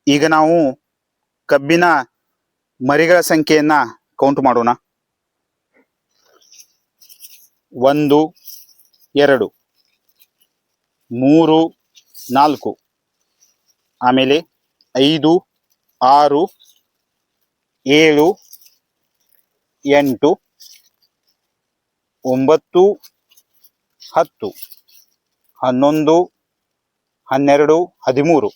ಈಗ ನಾವು ಕಬ್ಬಿನ ಮರಿಗಳ ಸಂಖ್ಯೆಯನ್ನ ಕೌಂಟ್ ಮಾಡೋಣ. 1 2 3 4 ಆಮೇಲೆ 5 6 7 8 9 10 11 12 13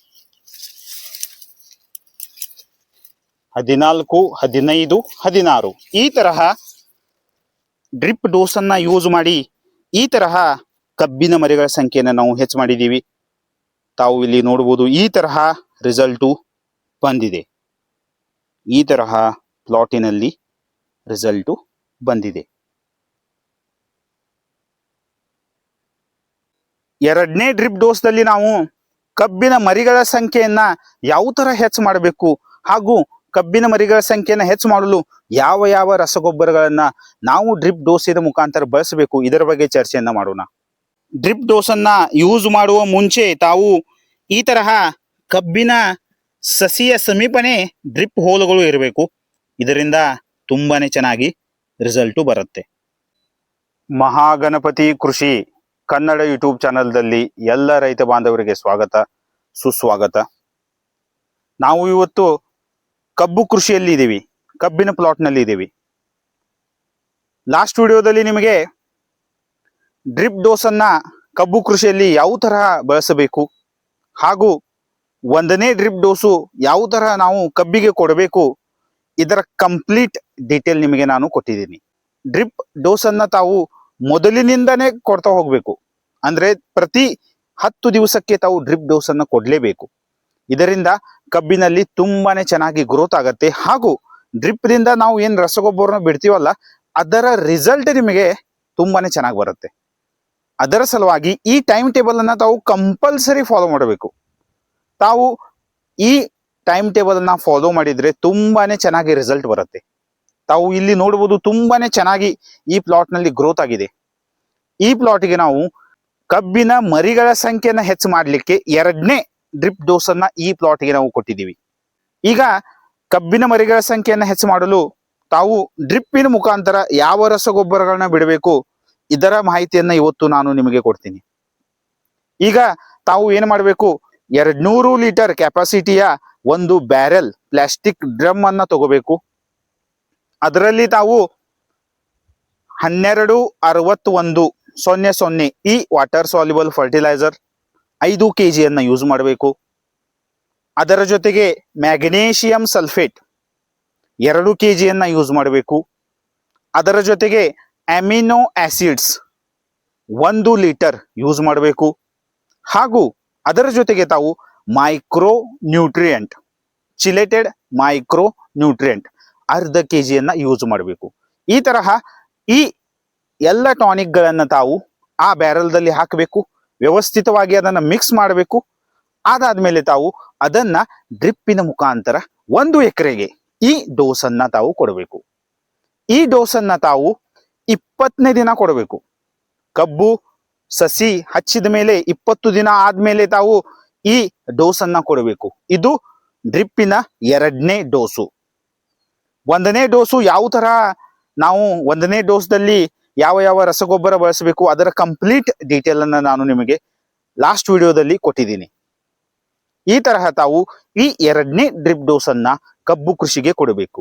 14 15 16 ಈ ತರಹ ಡ್ರಿಪ್ ಡೋಸ್ ಅನ್ನ ಯೂಸ್ ಮಾಡಿ ಈ ತರಹ ಕಬ್ಬಿನ ಮರಿಗಳ ಸಂಖ್ಯೆಯನ್ನು ನಾವು ಹೆಚ್ಚು ಮಾಡಿದ್ದೀವಿ. ತಾವು ಇಲ್ಲಿ ನೋಡಬಹುದು ಈ ತರಹ ರಿಸಲ್ಟು ಬಂದಿದೆ. ಈ ತರಹ ಪ್ಲಾಟಿನಲ್ಲಿ ರಿಸಲ್ಟು ಬಂದಿದೆ. ಎರಡನೇ ಡ್ರಿಪ್ ಡೋಸ್ದಲ್ಲಿ ನಾವು ಕಬ್ಬಿನ ಮರಿಗಳ ಸಂಖ್ಯೆಯನ್ನ ಯಾವ ತರ ಹೆಚ್ಚು ಮಾಡಬೇಕು ಹಾಗೂ ಕಬ್ಬಿನ ಮರಿಗಳ ಸಂಖ್ಯೆಯನ್ನ ಹೆಚ್ಚು ಮಾಡಲು ಯಾವ ಯಾವ ರಸಗೊಬ್ಬರಗಳನ್ನ ನಾವು ಡ್ರಿಪ್ ಡೋಸಿನ ಮುಖಾಂತರ ಬಳಸಬೇಕು ಇದರ ಬಗ್ಗೆ ಚರ್ಚೆಯನ್ನ ಮಾಡೋಣ. ಡ್ರಿಪ್ ಡೋಸ್ ಅನ್ನ ಯೂಸ್ ಮಾಡುವ ಮುಂಚೆ ತಾವು ಈ ತರಹ ಕಬ್ಬಿನ ಸಸಿಯ ಸಮೀಪನೇ ಡ್ರಿಪ್ ಹೋಲ್ಗಳು ಇರಬೇಕು. ಇದರಿಂದ ತುಂಬಾನೇ ಚೆನ್ನಾಗಿ ರಿಸಲ್ಟು ಬರುತ್ತೆ. ಮಹಾಗಣಪತಿ ಕೃಷಿ ಕನ್ನಡ ಯೂಟ್ಯೂಬ್ ಚಾನಲ್ದಲ್ಲಿ ಎಲ್ಲ ರೈತ ಬಾಂಧವರಿಗೆ ಸ್ವಾಗತ ಸುಸ್ವಾಗತ. ನಾವು ಇವತ್ತು ಕಬ್ಬು ಕೃಷಿಯಲ್ಲಿ ಇದ್ದೀವಿ, ಕಬ್ಬಿನ ಪ್ಲಾಟ್ನಲ್ಲಿ ಇದ್ದೀವಿ. ಲಾಸ್ಟ್ ವಿಡಿಯೋದಲ್ಲಿ ನಿಮಗೆ ಡ್ರಿಪ್ ಡೋಸ್ ಅನ್ನ ಕಬ್ಬು ಕೃಷಿಯಲ್ಲಿ ಯಾವ ತರಹ ಬಳಸಬೇಕು ಹಾಗೂ ಒಂದನೇ ಡ್ರಿಪ್ ಡೋಸು ಯಾವ ತರಹ ನಾವು ಕಬ್ಬಿಗೆ ಕೊಡಬೇಕು ಇದರ ಕಂಪ್ಲೀಟ್ ಡೀಟೇಲ್ ನಿಮಗೆ ನಾನು ಕೊಟ್ಟಿದ್ದೀನಿ. ಡ್ರಿಪ್ ಡೋಸ್ ಅನ್ನ ತಾವು ಮೊದಲಿನಿಂದನೇ ಕೊಡ್ತಾ ಹೋಗ್ಬೇಕು. ಅಂದ್ರೆ ಪ್ರತಿ 10 ದಿವಸಕ್ಕೆ ತಾವು ಡ್ರಿಪ್ ಡೋಸ್ ಅನ್ನ ಕೊಡ್ಲೇಬೇಕು. ಇದರಿಂದ ಕಬ್ಬಿನಲ್ಲಿ ತುಂಬಾನೇ ಚೆನ್ನಾಗಿ ಗ್ರೋತ್ ಆಗತ್ತೆ ಹಾಗೂ ಡ್ರಿಪ್ ದಿಂದ ನಾವು ಏನ್ ರಸಗೊಬ್ಬರನ ಬಿಡ್ತೀವಲ್ಲ ಅದರ ರಿಸಲ್ಟ್ ನಿಮಗೆ ತುಂಬಾನೇ ಚೆನ್ನಾಗಿ ಬರುತ್ತೆ. ಅದರ ಸಲುವಾಗಿ ಈ ಟೈಮ್ ಟೇಬಲ್ ಅನ್ನ ತಾವು ಕಂಪಲ್ಸರಿ ಫಾಲೋ ಮಾಡಬೇಕು. ತಾವು ಈ ಟೈಮ್ ಟೇಬಲ್ ಅನ್ನ ಫಾಲೋ ಮಾಡಿದ್ರೆ ತುಂಬಾನೇ ಚೆನ್ನಾಗಿ ರಿಸಲ್ಟ್ ಬರುತ್ತೆ. ತಾವು ಇಲ್ಲಿ ನೋಡಬಹುದು ತುಂಬಾನೇ ಚೆನ್ನಾಗಿ ಈ ಪ್ಲಾಟ್ ನಲ್ಲಿ ಗ್ರೋತ್ ಆಗಿದೆ. ಈ ಪ್ಲಾಟ್ಗೆ ನಾವು ಕಬ್ಬಿನ ಮರಿಗಳ ಸಂಖ್ಯೆಯನ್ನ ಹೆಚ್ಚು ಮಾಡಲಿಕ್ಕೆ ಎರಡನೇ ಡ್ರಿಪ್ ಡೋಸ್ ಅನ್ನ ಈ ಪ್ಲಾಟ್ಗೆ ನಾವು ಕೊಟ್ಟಿದ್ದೀವಿ. ಈಗ ಕಬ್ಬಿನ ಮರಿಗಳ ಸಂಖ್ಯೆಯನ್ನ ಹೆಚ್ಚು ಮಾಡಲು ತಾವು ಡ್ರಿಪ್ಪಿನ ಮುಖಾಂತರ ಯಾವ ರಸಗೊಬ್ಬರಗಳನ್ನ ಬಿಡಬೇಕು ಇದರ ಮಾಹಿತಿಯನ್ನ ಇವತ್ತು ನಾನು ನಿಮಗೆ ಕೊಡ್ತೀನಿ. ಈಗ ತಾವು ಏನು ಮಾಡಬೇಕು, 200 ಲೀಟರ್ ಕೆಪಾಸಿಟಿಯ ಒಂದು ಬ್ಯಾರೆಲ್ ಪ್ಲಾಸ್ಟಿಕ್ ಡ್ರಮ್ ಅನ್ನ ತಗೋಬೇಕು. ಅದರಲ್ಲಿ ತಾವು 126100 ಈ ವಾಟರ್ ಸಾಲ್ಯುಬಲ್ ಫರ್ಟಿಲೈಸರ್ 5 kg ಅನ್ನ ಯೂಸ್ ಮಾಡಬೇಕು. ಅದರ ಜೊತೆಗೆ ಮ್ಯಾಗ್ನೇಷಿಯಂ ಸಲ್ಫೇಟ್ 2 kg ಅನ್ನ ಯೂಸ್ ಮಾಡಬೇಕು. ಅದರ ಜೊತೆಗೆ ಅಮಿನೋ ಆಸಿಡ್ಸ್ 1 ಲೀಟರ್ ಯೂಸ್ ಮಾಡಬೇಕು. ಹಾಗೂ ಅದರ ಜೊತೆಗೆ ತಾವು micro nutrient chelated micro nutrient 1/2 kg ಅನ್ನ ಯೂಸ್ ಮಾಡಬೇಕು. ಈ ತರಹ ಈ ಎಲ್ಲ ಟಾನಿಕ್ ಗಳನ್ನ ತಾವು ಆ ಬ್ಯಾರಲ್ದಲ್ಲಿ ಹಾಕಬೇಕು. ವ್ಯವಸ್ಥಿತವಾಗಿ ಅದನ್ನ ಮಿಕ್ಸ್ ಮಾಡಬೇಕು. ಅದಾದ್ಮೇಲೆ ತಾವು ಅದನ್ನ ಡ್ರಿಪ್ಪಿನ ಮುಖಾಂತರ 1 ಎಕರೆಗೆ ಈ ಡೋಸ್ ಅನ್ನ ತಾವು ಕೊಡಬೇಕು. ಈ ಡೋಸ್ ಅನ್ನ ತಾವು 20ನೇ ದಿನ ಕೊಡಬೇಕು. ಕಬ್ಬು ಸಸಿ ಹಚ್ಚಿದ ಮೇಲೆ 20 ದಿನ ಆದ್ಮೇಲೆ ತಾವು ಈ ಡೋಸ್ ಅನ್ನ ಕೊಡಬೇಕು. ಇದು ಡ್ರಿಪ್ಪಿನ ಎರಡನೇ ಡೋಸು. ಒಂದನೇ ಡೋಸು ಯಾವ ತರ ನಾವು ಒಂದನೇ ಡೋಸ್ದಲ್ಲಿ ಯಾವ ಯಾವ ರಸಗೊಬ್ಬರ ಬಳಸಬೇಕು ಅದರ ಕಂಪ್ಲೀಟ್ ಡೀಟೇಲ್ ಅನ್ನ ನಾನು ನಿಮಗೆ ಲಾಸ್ಟ್ ವಿಡಿಯೋದಲ್ಲಿ ಕೊಟ್ಟಿದ್ದೀನಿ. ಈ ತರಹ ತಾವು ಈ ಎರಡನೇ ಡ್ರಿಪ್ ಡೋಸ್ ಅನ್ನ ಕಬ್ಬು ಕೃಷಿಗೆ ಕೊಡಬೇಕು.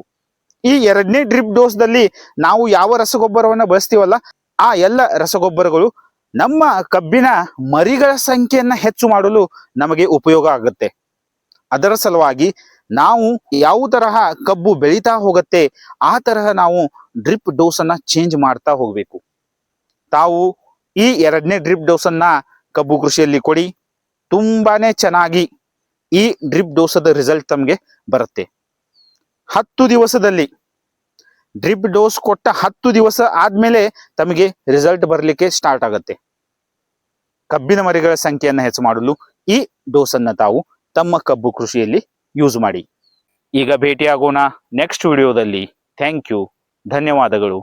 ಈ ಎರಡನೇ ಡ್ರಿಪ್ ಡೋಸ್ ದಲ್ಲಿ ನಾವು ಯಾವ ರಸಗೊಬ್ಬರವನ್ನ ಬಳಸ್ತೀವಲ್ಲ ಆ ಎಲ್ಲ ರಸಗೊಬ್ಬರಗಳು ನಮ್ಮ ಕಬ್ಬಿನ ಮರಿಗಳ ಸಂಖ್ಯೆಯನ್ನ ಹೆಚ್ಚು ಮಾಡಲು ನಮಗೆ ಉಪಯೋಗ ಆಗುತ್ತೆ. ಅದರ ಸಲುವಾಗಿ ನಾವು ಯಾವ ತರಹ ಕಬ್ಬು ಬೆಳೀತಾ ಹೋಗುತ್ತೆ ಆ ತರಹ ನಾವು ಡ್ರಿಪ್ ಡೋಸ್ ಅನ್ನ ಚೇಂಜ್ ಮಾಡ್ತಾ ಹೋಗ್ಬೇಕು. ತಾವು ಈ ಎರಡನೇ ಡ್ರಿಪ್ ಡೋಸ್ ಅನ್ನ ಕಬ್ಬು ಕೃಷಿಯಲ್ಲಿ ಕೊಡಿ. ತುಂಬಾನೇ ಚೆನ್ನಾಗಿ ಈ ಡ್ರಿಪ್ ಡೋಸದ ರಿಸಲ್ಟ್ ತಮಗೆ ಬರುತ್ತೆ. 10 ದಿವಸದಲ್ಲಿ ಡ್ರಿಪ್ ಡೋಸ್ ಕೊಟ್ಟ 10 ದಿವಸ ಆದ್ಮೇಲೆ ತಮಗೆ ರಿಸಲ್ಟ್ ಬರಲಿಕ್ಕೆ ಸ್ಟಾರ್ಟ್ ಆಗುತ್ತೆ. ಕಬ್ಬಿನ ಮರಿಗಳ ಸಂಖ್ಯೆಯನ್ನು ಹೆಚ್ಚು ಮಾಡಲು ಈ ಡೋಸ್ ಅನ್ನ ತಾವು ತಮ್ಮ ಕಬ್ಬು ಕೃಷಿಯಲ್ಲಿ ಯೂಸ್ ಮಾಡಿ. ಈಗ ಭೇಟಿಯಾಗೋಣ ನೆಕ್ಸ್ಟ್ ವಿಡಿಯೋದಲ್ಲಿ. ಥ್ಯಾಂಕ್ ಯು, ಧನ್ಯವಾದಗಳು.